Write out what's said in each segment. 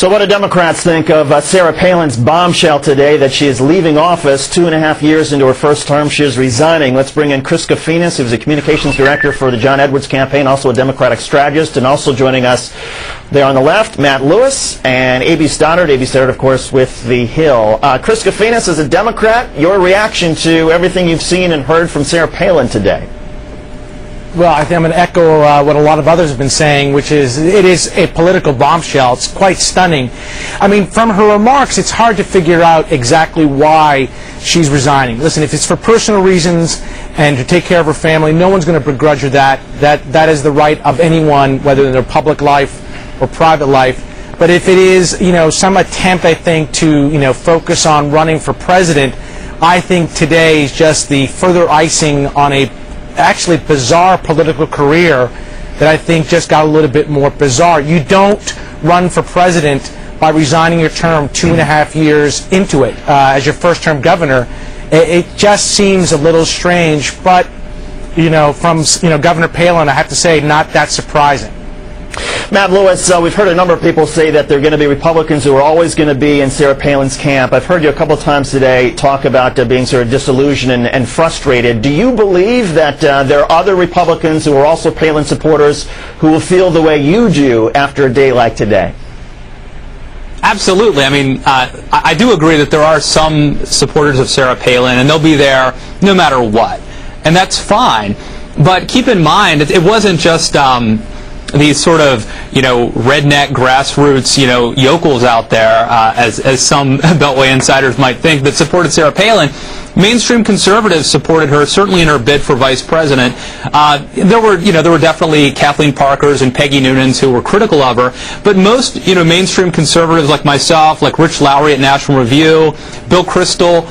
So what do Democrats think of Sarah Palin's bombshell today that she is leaving office 2.5 years into her first term? She is resigning. Let's bring in Chris Kofinas, who's the communications director for the John Edwards campaign, also a Democratic strategist, and also joining us there on the left, Matt Lewis and A.B. Stoddard. A.B. Stoddard, of course, with The Hill. Chris Kofinas, as a Democrat, your reaction to everything you've seen and heard from Sarah Palin today? Well, I think I'm going to echo what a lot of others have been saying, which is it is a political bombshell. It's quite stunning. I mean, from her remarks, it's hard to figure out exactly why she's resigning. Listen, if it's for personal reasons and to take care of her family, no one's going to begrudge her that. That is the right of anyone, whether in their public life or private life. But if it is, some attempt, I think, to, focus on running for president, I think today is just the further icing on a actually bizarre political career that I think just got a little bit more bizarre. You don't run for president by resigning your term 2.5 years into it as your first-term governor. It just seems a little strange, but from Governor Palin, I have to say, not that surprising. Matt Lewis, we've heard a number of people say that there are going to be Republicans who are always going to be in Sarah Palin's camp. I've heard you a couple of times today talk about being sort of disillusioned and frustrated. Do you believe that there are other Republicans who are also Palin supporters who will feel the way you do after a day like today? Absolutely. I mean, I do agree that there are some supporters of Sarah Palin, and they'll be there no matter what. And that's fine. But keep in mind, it wasn't just these sort of, redneck grassroots, yokels out there, as some Beltway insiders might think, that supported Sarah Palin. Mainstream conservatives supported her, certainly in her bid for vice president. There were definitely Kathleen Parkers and Peggy Noonans who were critical of her, but most, mainstream conservatives like myself, like Rich Lowry at National Review, Bill Kristol,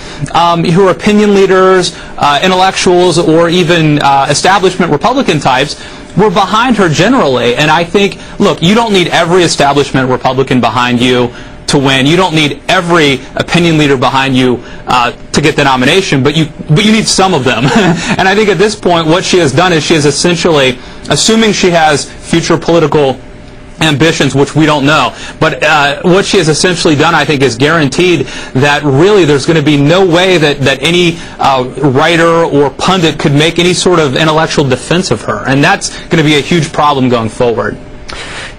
who are opinion leaders, intellectuals, or even establishment Republican types, were behind her generally. And I think, look, you don't need every establishment Republican behind you to win. You don't need every opinion leader behind you to get the nomination, but you need some of them. And I think at this point, what she has done is she is essentially, assuming she has future political ambitions, which we don't know, but what she has essentially done, I think, is guaranteed that really there's going to be no way that any writer or pundit could make any sort of intellectual defense of her, and that's going to be a huge problem going forward.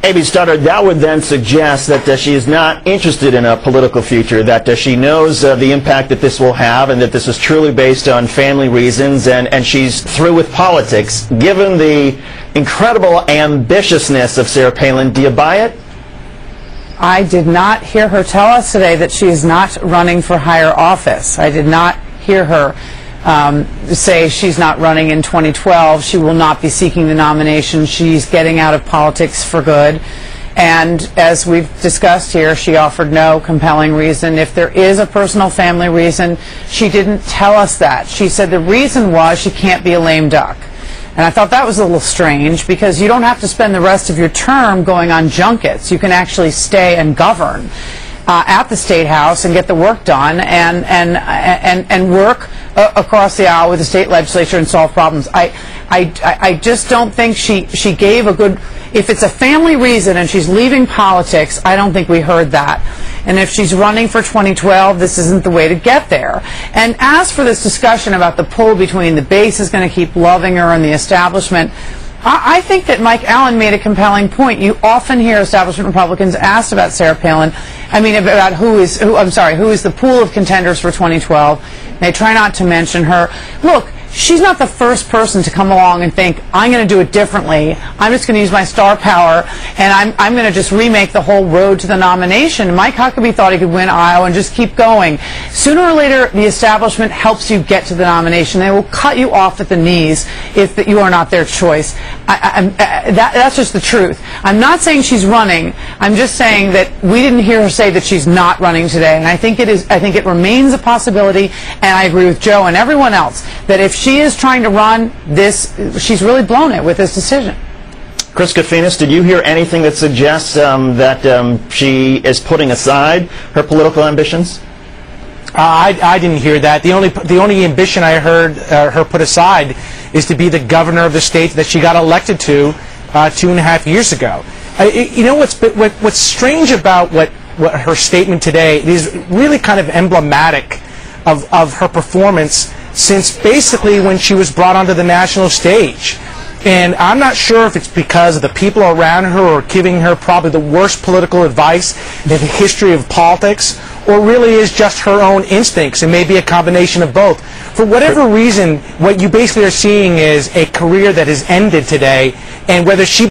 A.B. Stoddard, that would then suggest that she is not interested in a political future, that she knows the impact that this will have, and that this is truly based on family reasons, and she's through with politics. Given the incredible ambitiousness of Sarah Palin, do you buy it? I did not hear her tell us today that she is not running for higher office. I did not hear her say she's not running in 2012. She will not be seeking the nomination. She's getting out of politics for good. And as we've discussed here, she offered no compelling reason. If there is a personal family reason, she didn't tell us that. She said the reason was she can't be a lame duck. And I thought that was a little strange, because you don't have to spend the rest of your term going on junkets. You can actually stay and govern at the State House and get the work done and work across the aisle with the state legislature and solve problems. I just don't think she gave a good. If it's a family reason and she's leaving politics, I don't think we heard that. And if she's running for 2012, this isn't the way to get there. And as for this discussion about the pull between the base is going to keep loving her and the establishment, I think that Mike Allen made a compelling point. You often hear establishment Republicans asked about Sarah Palin. I mean, about who is the pool of contenders for 2012. They try not to mention her. Look, she's not the first person to come along and think, I'm going to do it differently. I'm just going to use my star power, and I'm going to just remake the whole road to the nomination. Mike Huckabee thought he could win Iowa and just keep going. Sooner or later, the establishment helps you get to the nomination. They will cut you off at the knees if you are not their choice. That's just the truth. I'm not saying she's running. I'm just saying that we didn't hear her say that she's not running today, and I think it remains a possibility. And I agree with Joe and everyone else that if she is trying to run this, she's really blown it with this decision. Chris Kofinas, did you hear anything that suggests that she is putting aside her political ambitions? I didn't hear that. The only ambition I heard her put aside is to be the governor of the state that she got elected to 2.5 years ago. You know what's strange about what what her statement today is really kind of emblematic of her performance since basically when she was brought onto the national stage. And I'm not sure if it's because of the people around her or giving her probably the worst political advice in the history of politics, or really is just her own instincts, and maybe a combination of both. For whatever reason, what you basically are seeing is a career that has ended today, and whether she